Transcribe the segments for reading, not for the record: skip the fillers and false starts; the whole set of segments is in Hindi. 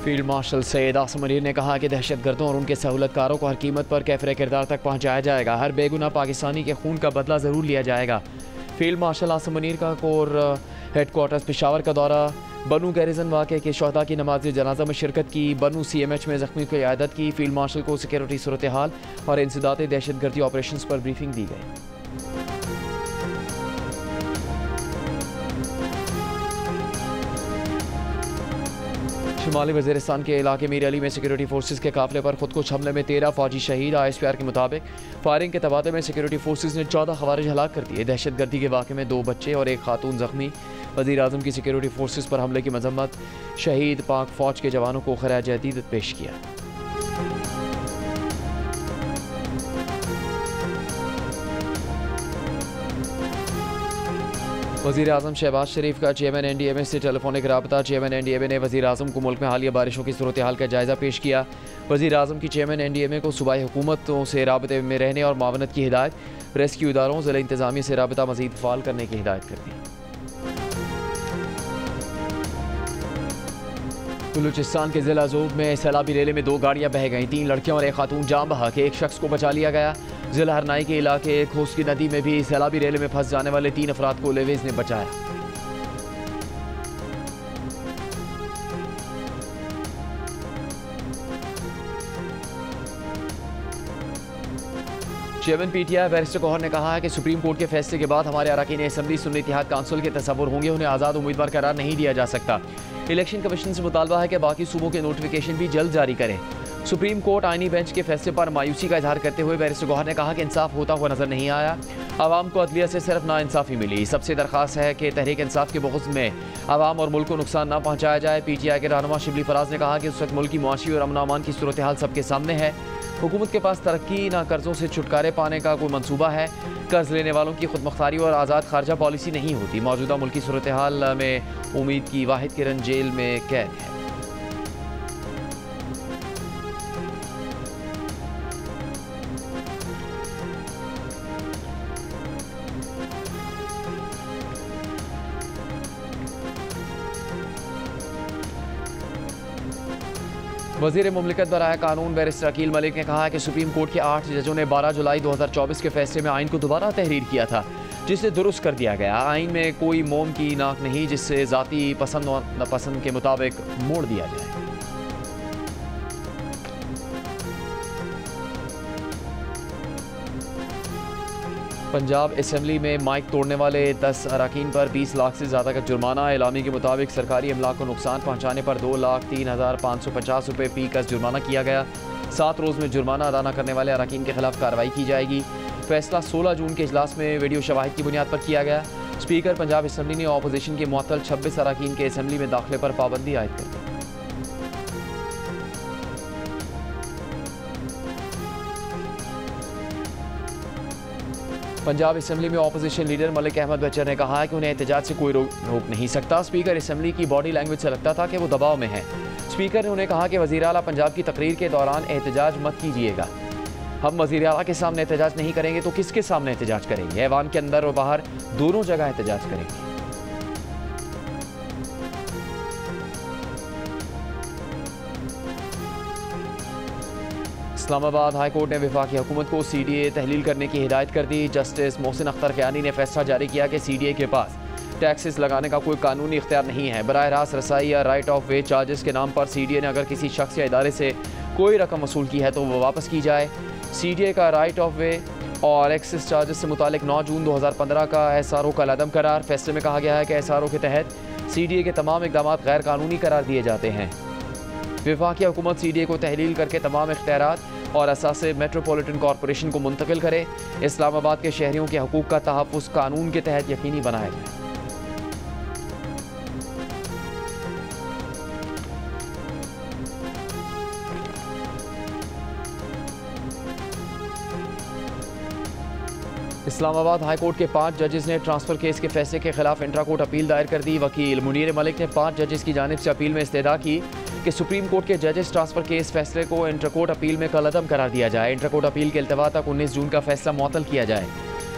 फील्ड मार्शल सैयद आसिम मुनीर ने कहा कि दहशतगर्दों और उनके सहूलतकारों को हर कीमत पर कैफरे किरदार तक पहुँचाया जाएगा। हर बेगुनाह पाकिस्तानी के खून का बदला ज़रूर लिया जाएगा। फील्ड मार्शल आसिम मुनीर का कोर हेडक्वार्टर्स पेशावर का दौरा, बनू गैरिजन वाक़े के शहदा की नमाज जनाजा में शिरकत की, बनू CMH में ज़ख्मी की इयादत की। फील्ड मार्शल को सिक्योरिटी सूरत हाल और इंसदाद दहशतगर्दी ऑपरेशन पर ब्रीफिंग दी गई। शुमाली वज़ीरिस्तान के इलाके मीर अली में सिक्योरिटी फोर्सेज के काफिले पर खुदकुश हमले में 13 फौजी शहीद। ISPR के मुताबिक फायरिंग के तबादले में सिक्योरिटी फोर्सेज ने 14 खवारिज हलाक कर दिए। दहशतगर्दी के वाक़े में 2 बच्चे और 1 खातून जख्मी। वज़ीर आज़म की सिक्योरिटी फोर्सेज पर हमले की मजम्मत, शहीद पाक फ़ौज के जवानों को खराज अक़ीदत पेश किया। वज़ीर आज़म शहबाज शरीफ का चेयरमैन NDMA से टेलीफोनिक रबता। चेयरमैन NDMA ने वज़ीर आज़म को मुल्क में हालिया बारिशों की सूरत हाल का जायज़ा पेश किया। वज़ीर आज़म की चेयरमैन NDMA को सूबाई हुकूमतों से राबते में रहने और मावनत की हिदायत, रेस्क्यू इदारों ज़िला इंतज़ामिया से राबता मज़ीद फ़ाल करने की हिदायत कर दी। बलूचिस्तान के ज़िला ज़ोब में सैलाबी रेले में 2 गाड़ियाँ बह गईं। 3 लड़कियाँ और 1 खातून जाम बहा के 1 शख्स को बचा लिया गया। ज़िला हरनाई के इलाके खोसकी नदी में भी सैलाबी रेले में फंस जाने वाले 3 अफराद को लेवेज ने बचाया। चेयरमैन PTI बैरिस्टर गौहर ने कहा है कि सुप्रीम कोर्ट के फैसले के बाद हमारे अरकान असेंबली सुन्नी इत्तेहाद काउंसिल के तसव्वुर होंगे, उन्हें आज़ाद उम्मीदवार करार नहीं दिया जा सकता। इलेक्शन कमीशन से मुतालबा है कि बाकी सूबों के नोटिफिकेशन भी जल्द जारी करें। सुप्रीम कोर्ट आईनी बेंच के फैसले पर मायूसी का इजहार करते हुए बैरिस्टर गौहर ने कहा कि इंसाफ होता हुआ नजर नहीं आया। आवाम को अदलिया से सिर्फ नाइंसाफ़ी मिली। सबसे दरख्वास्त है कि तहरीक इंसाफ के बुग़्ज़ में आवाम और मुल्क को नुकसान न पहुँचाया जाए। PTI के रहनुमा शिबली फराज ने कहा कि उस वक्त मुल्क की मुआशी और अमन अमान की सूरत हाल सबके सामने है। हुकूमत के पास तरक्की ना कर्ज़ों से छुटकारे पाने का कोई मंसूबा है। कर्ज लेने वालों की खुदमुख्तारी और आज़ाद खारजा पॉलिसी नहीं होती। मौजूदा मुल्की सूरत हाल में उम्मीद की वाहिद किरण जेल में कैद है। वज़ीर मुमलिकत बराए कानून बैरिस्टर अकील मलिक ने कहा कि सुप्रीम कोर्ट के 8 जजों ने 12 जुलाई 2024 के फैसले में आइन को दोबारा तहरीर किया था, जिसे दुरुस्त कर दिया गया। आइन में कोई मोम की नाक नहीं जिससे ज़ाती पसंद और नापसंद के मुताबिक मोड़ दिया जाए। पंजाब असेंबली में माइक तोड़ने वाले 10 अरकान पर 20 लाख से ज़्यादा का जुर्माना। एलामी के मुताबिक सरकारी अमलाक को नुकसान पहुँचाने पर 2,03,550 रुपये फ़ी का जुर्माना किया गया। 7 रोज़ में जुर्माना अदा न करने वाले अरकान के खिलाफ कार्रवाई की जाएगी। फैसला 16 जून के इजलास में वीडियो शवाहिद की बुनियाद पर किया गया। स्पीकर पंजाब असेंबली ने अपोजिशन के मुअत्तल 26 अरकान के असेंबली में दाखिले पर पाबंदी आयद कर दी। पंजाब असेंबली में अपोजिशन लीडर मलिक अहमद बचर ने कहा है कि उन्हें एहतजाज से कोई रोक नहीं सकता। स्पीकर असेंबली की बॉडी लैंग्वेज से लगता था कि वो दबाव में है। स्पीकर ने उन्हें कहा कि वज़ीर आला पंजाब की तकरीर के दौरान एहतजाज मत कीजिएगा। हम वज़ीर आला के सामने एहतजाज नहीं करेंगे तो किसके सामने एहतजाज करेंगे? ऐवान के अंदर और बाहर दोनों जगह एहतजाज करेंगे। इस्लामाबाद हाई कोर्ट ने वफाकी हुकूमत को CDA तहलील करने की हिदायत कर दी। जस्टिस मोहसिन अख्तर क़यानी ने फैसला जारी किया कि CDA के पास टैक्सेस लगाने का कोई कानूनी इख्तियार नहीं है। बराह रास्त रसाई या राइट ऑफ वे चार्जेस के नाम पर CDA ने अगर किसी शख्स या इदारे से कोई रकम वसूल की है तो वह वापस की जाए। CDA का राइट ऑफ वे और एक्सेस चार्जेस से मुतालिक 9 जून 2015 का SRO का लदम करार। फैसले में कहा गया है कि SRO के तहत CDA के तमाम इक़दाम गैर कानूनी करार दिए जाते हैं। वफाकी हुकूमत CDA को तहलील करके तमाम इख्तियारात और असासे मेट्रोपॉलिटन कॉरपोरेशन को मुंतकिल करे। इस्लामाबाद के शहरियों के हकूक़ का तहफ़्फ़ुज़ कानून के तहत यकीनी बनाया जाए। इस्लामाबाद हाई कोर्ट के 5 जजेस ने ट्रांसफ़र केस के फैसले के खिलाफ इंट्रा कोर्ट अपील दायर कर दी। वकील मुनीर मलिक ने 5 जजेस की जानिब से अपील में इस्तेदा की कि सुप्रीम कोर्ट के जजेस ट्रांसफ़र केस फैसले को इंटर कोर्ट अपील में कलअदम करार दिया जाए। इंटर कोर्ट अपील के इल्तवा तक 19 जून का फैसला मुअत्तल किया जाए।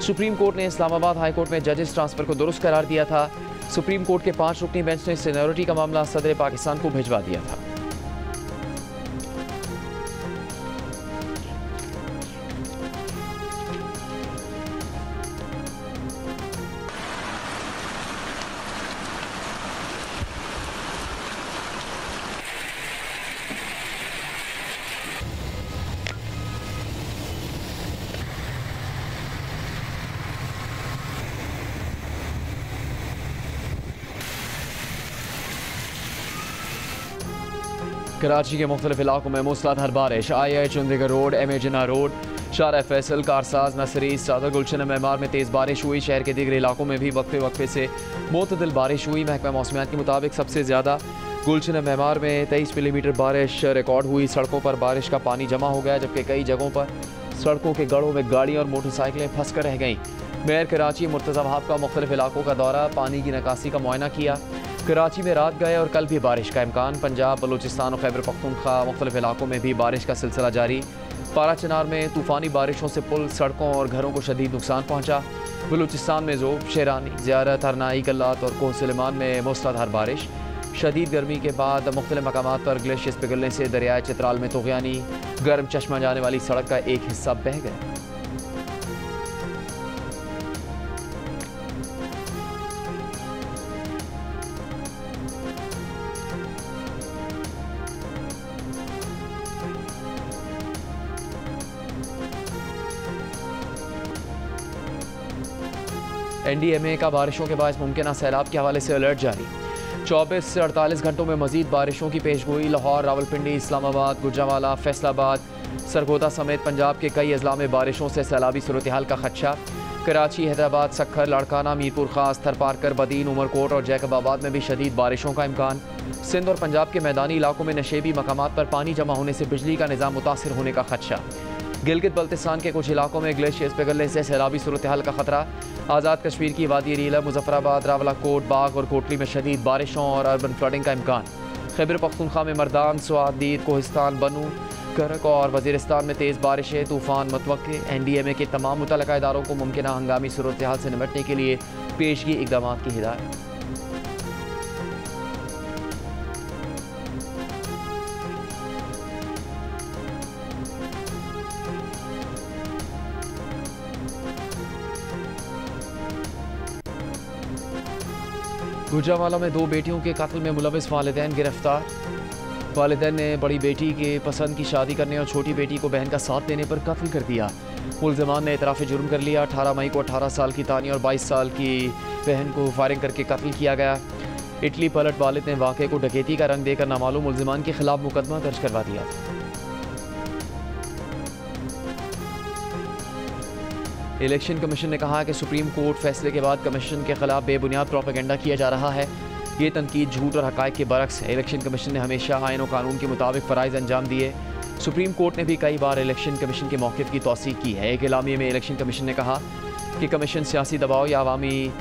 सुप्रीम कोर्ट ने इस्लामाबाद हाई कोर्ट में जजेस ट्रांसफ़र को दुरुस्त करार दिया था। सुप्रीम कोर्ट के 5 रुकनी बेंच ने सीनियरिटी का मामला सदर पाकिस्तान को भिजवा दिया था। कराची के मुख्तलिफ इलाकों में मूसलाधार बारिश। आई चंडीगढ़ रोड, MA जिन्ना रोड, शारा फैसल, कारसाज, नसरी, सादर, गुलशन मेमार में तेज़ बारिश हुई। शहर के दीगर इलाकों में भी वक्फे वक्फे से मुतदिल बारिश हुई। महकमा मौसमियात के मुताबिक सबसे ज़्यादा गुलशन मेमार में 23 मिलीमीटर बारिश रिकॉर्ड हुई। सड़कों पर बारिश का पानी जमा हो गया, जबकि कई जगहों पर सड़कों के गढ़ों में गाड़ियाँ और मोटरसाइकिलें फंस कर रह गईं। मेयर कराची मुर्तज़ा वहाब का मुख्तलिफ इलाकों का दौरा, पानी की निकासी का मुआयना किया। कराची में रात गए और कल भी बारिश का इम्कान। पंजाब, बलूचिस्तान और खैबर पख्तूनख्वा मुख्तलिफ इलाकों में भी बारिश का सिलसिला जारी। पारा चिनार में तूफ़ानी बारिशों से पुल, सड़कों और घरों को शदीद नुकसान पहुँचा। बलूचिस्तान में ज़ोब, शेरानी, ज़ियारत, हरनाई, कल्लात और कोह सुलेमान में मूसलाधार बारिश। शदीद गर्मी के बाद मुख्तलिफ मकामात पर ग्लेशियर्स पिघलने से दरियाए चित्राल में तुग़यानी गर्म चश्मा जाने वाली सड़क का एक हिस्सा बह गया। NDMA का बारिशों के बाद मुमकिन सैलाब के हवाले से अलर्ट जारी। 24 से 48 घंटों में मजीद बारिशों की पेशगोई। लाहौर, रावलपिंडी, इस्लामाबाद, गुजरांवाला, फैसलाबाद, सरगोदा समेत पंजाब के कई अजला में बारिशों से सैलाबी सूरत हाल का खदशा। कराची, हैदराबाद, सखर, लाड़काना, मीरपुर खास, थरपारकर, बदीन, उमरकोट और जैकबाबाद में भी शदीद बारिशों का इम्कान। सिंध और पंजाब के मैदानी इलाकों में नशेबी मकामात पर पानी जमा होने से बिजली का निज़ाम मुतासिर होने का खदशा। गिलगित बल्तिस्तान के कुछ इलाकों में ग्लेशियर्स पिघलने से सैलाबी सूरत हाल का खतरा। आज़ाद कश्मीर की वादी रीला, मुजफ्फराबाद, रावलाकोट, बाग और कोटली में शदीद बारिशों और अर्बन फ्लडिंग का इम्कान। खैबर पख्तूनख्वा में मरदान, स्वादीद, कोहिस्तान, बनू, करक और वज़ीरिस्तान में तेज़ बारिशें, तूफ़ान मतवक्के। NDMA के तमाम मुतल्लिका इदारों को मुमकिन हंगामी सूरत हाल से निपटने के लिए पेशगी इक़दाम की हिदायत। गुजरांवाला में 2 बेटियों के कत्ल में मुलविस वालिदैन गिरफ्तार। वालिदैन ने बड़ी बेटी के पसंद की शादी करने और छोटी बेटी को बहन का साथ देने पर कत्ल कर दिया। मुल्ज़िमान ने इतराफ़ जुर्म कर लिया। 18 मई को 18 साल की तानिया और 22 साल की बहन को फायरिंग करके कत्ल किया गया। इटली पलट वालिद ने वाक़े को डकैती का रंग देकर नामालूम मुल्ज़िमान के खिलाफ मुकदमा दर्ज करवा दिया था। इलेक्शन कमीशन ने कहा कि सुप्रीम कोर्ट फैसले के बाद कमीशन के खिलाफ बेबुनियाद प्रोपेगेंडा किया जा रहा है। ये तनकीद झूठ और हक़ाइक़ के बरक्स है। इलेक्शन कमीशन ने हमेशा आईन और कानून के मुताबिक फ़राइज़ अंजाम दिए। सुप्रीम कोर्ट ने भी कई बार इलेक्शन कमीशन के मौक़िफ़ की तौसीक़ की है। एक एलामिये में इलेक्शन कमीशन ने कहा कि कमीशन सियासी दबाव या अवामी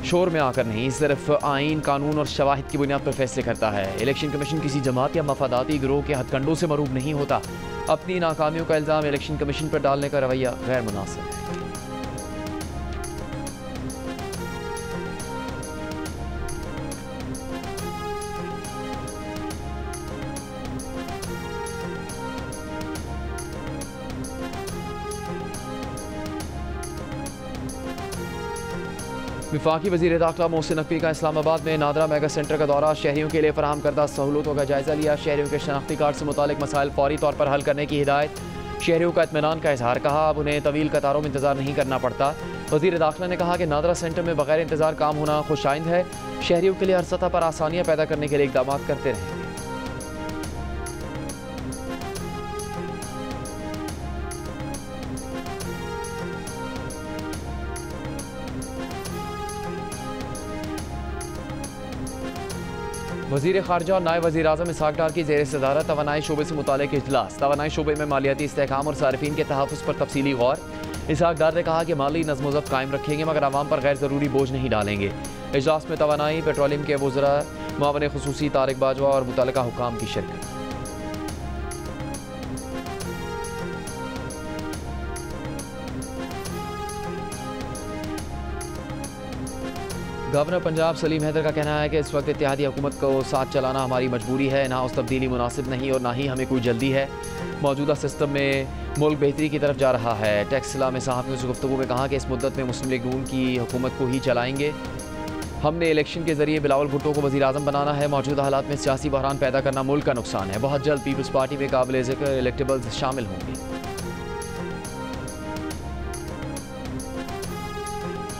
शोर में आकर नहीं, सिर्फ आइन, कानून और शवाहिद की बुनियाद पर फैसले करता है। इलेक्शन कमीशन किसी जमात या मफादाती गिरोह के हथकंडों से मरूब नहीं होता। अपनी नाकामियों का इल्ज़ाम इलेक्शन कमीशन पर डालने का रवैया गैर मुनासिब है। वफाकी वज़ीर दाखिला मोहसिन नकवी का इस्लामाबाद में नादरा मेगा सेंटर का दौरा। शहरियों के लिए फराहम करदा सहूलतों का जायज़ा लिया। शहरियों के शनाख्ती कार्ड से मुतालिक मसाइल फौरी तौर पर हल करने की हिदायत। शहरियों का इत्मीनान का इजहार। कहा अब उन्हें तवील कतारों में इंतजार नहीं करना पड़ता। वज़ीर दाखिला ने कहा कि नादरा सेंटर में बगैर इंतजार काम होना खुशाइंद है। शहरियों के लिए हर सतह पर आसानियाँ पैदा करने के लिए इक़दाम करते रहेंगे। वज़ीर ख़ारजा और नायब वज़ीर आज़म इसहाक़ डार की ज़ेर सदारत तवानाई शोबे से मुताल्लिक़ इजलास। तवानाई शोबे में मालियाती इस्तेहकाम और सारिफीन के तहफ़्फ़ुज़ पर तफसीली गौर। इसहाक़ डार ने कहा कि माली नज़्म व ज़ब्त कायम रखेंगे मगर आवाम पर गैर ज़रूरी बोझ नहीं डालेंगे। इजलास में तवानाई, पेट्रोलियम के वज़रा, मुआवन ख़ुसूसी तारिक बाजवा और मुतल्लिक़ा हुक्काम की शिरकत। गवर्नर पंजाब सलीम हैदर का कहना है कि इस वक्त इत्तेहादी हुकूमत को साथ चलाना हमारी मजबूरी है। ना उस तब्दीली मुनासिब नहीं और ना ही हमें कोई जल्दी है। मौजूदा सिस्टम में मुल्क बेहतरी की तरफ जा रहा है। टैक्सला में सहाफ़ियों से गुफ्तगू में कहा कि इस मुद्दत में मुस्लिम लीग नून की हुकूमत को ही चलाएंगे। हमने इलेक्शन के जरिए बिलावल भुट्टो को वज़ीर आज़म बनाना है। मौजूदा हालात में सियासी बहरान पैदा करना मुल्क का नुकसान है। बहुत जल्द पीपल्स पार्टी में काबिल ज़िक्र इलेक्टेबल्स शामिल होंगे।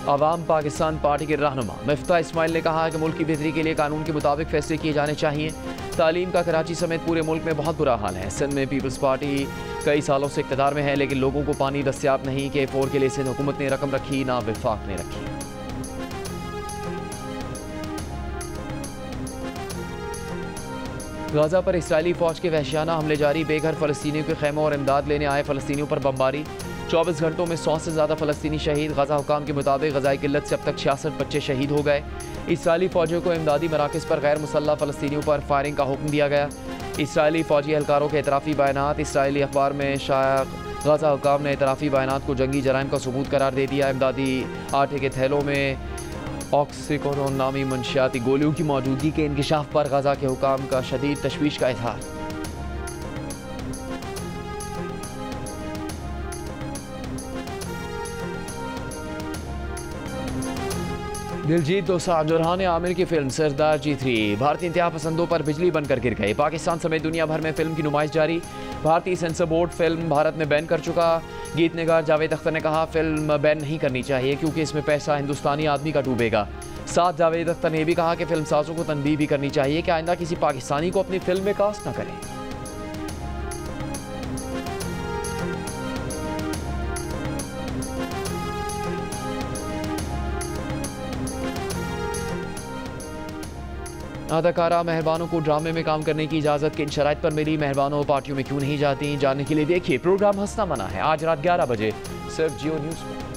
अवाम पाकिस्तान पार्टी के रहनुमा मिफ्ता इस्माइल ने कहा कि मुल्क की बेहतरी के लिए कानून के मुताबिक फैसले किए जाने चाहिए। तालीम का कराची समेत पूरे मुल्क में बहुत बुरा हाल है। सिंध में पीपल्स पार्टी कई सालों से इक़्तिदार में है, लेकिन लोगों को पानी दस्तियाब नहीं। K4 के लिए सिंध हुकूमत ने रकम रखी, ना विफाक ने रखी। गाजा पर इस्राएली फौज के वहशियाना हमले जारी। बेघर फ़लस्तीनियों के खैमों और इमदाद लेने आए फ़लस्तीनियों पर बमबारी। 24 घंटों में 100 से ज़्यादा फ़लस्तीनी शहीद। गजा हुकाम के मुताबिक गजाई किल्लत से अब तक 66 बच्चे शहीद हो गए। इस्राएली फ़ौजियों को इमदादी मराकज़ पर गैर मुसल्लह फ़लस्तीनियों पर फायरिंग का हुक्म दिया गया। इस्राएली फ़ौजी एहलकारों के एतराफ़ी बयानात। इस्राएली अखबार में शाया गजा हुकाम ने एतराफ़ी बयानात को जंगी जराइम का सबूत करार दे दिया। इमदादी आटे के थैलों में ऑक्सीकोडोन नामी मंशियाती गोलियों की मौजूदगी के इंकिशाफ पर गजा के हुकाम का शदीद तशवीश का इज़हार। दिलजीत दोसांझ जुरहान आमिर की फिल्म सरदार G3 भारतीय इंतहा पसंदों पर बिजली बनकर गिर गई। पाकिस्तान समेत दुनिया भर में फिल्म की नुमाइश जारी। भारतीय सेंसर बोर्ड फिल्म भारत में बैन कर चुका। गीत निगार जावेद अख्तर ने कहा फिल्म बैन नहीं करनी चाहिए क्योंकि इसमें पैसा हिंदुस्तानी आदमी का डूबेगा। साथ जावेद अख्तर ने भी कहा कि फिल्म साजों को तनबीह भी करनी चाहिए कि आइंदा किसी पाकिस्तानी को अपनी फिल्म में कास्ट न करें। अदाकारा मेहरबानों को ड्रामे में काम करने की इजाज़त किन शराइत पर मिली, मेहरबानों पार्टियों में क्यों नहीं जाती, जानने के लिए देखिए प्रोग्राम हंसना मना है आज रात 11 बजे सिर्फ जियो न्यूज़ पर।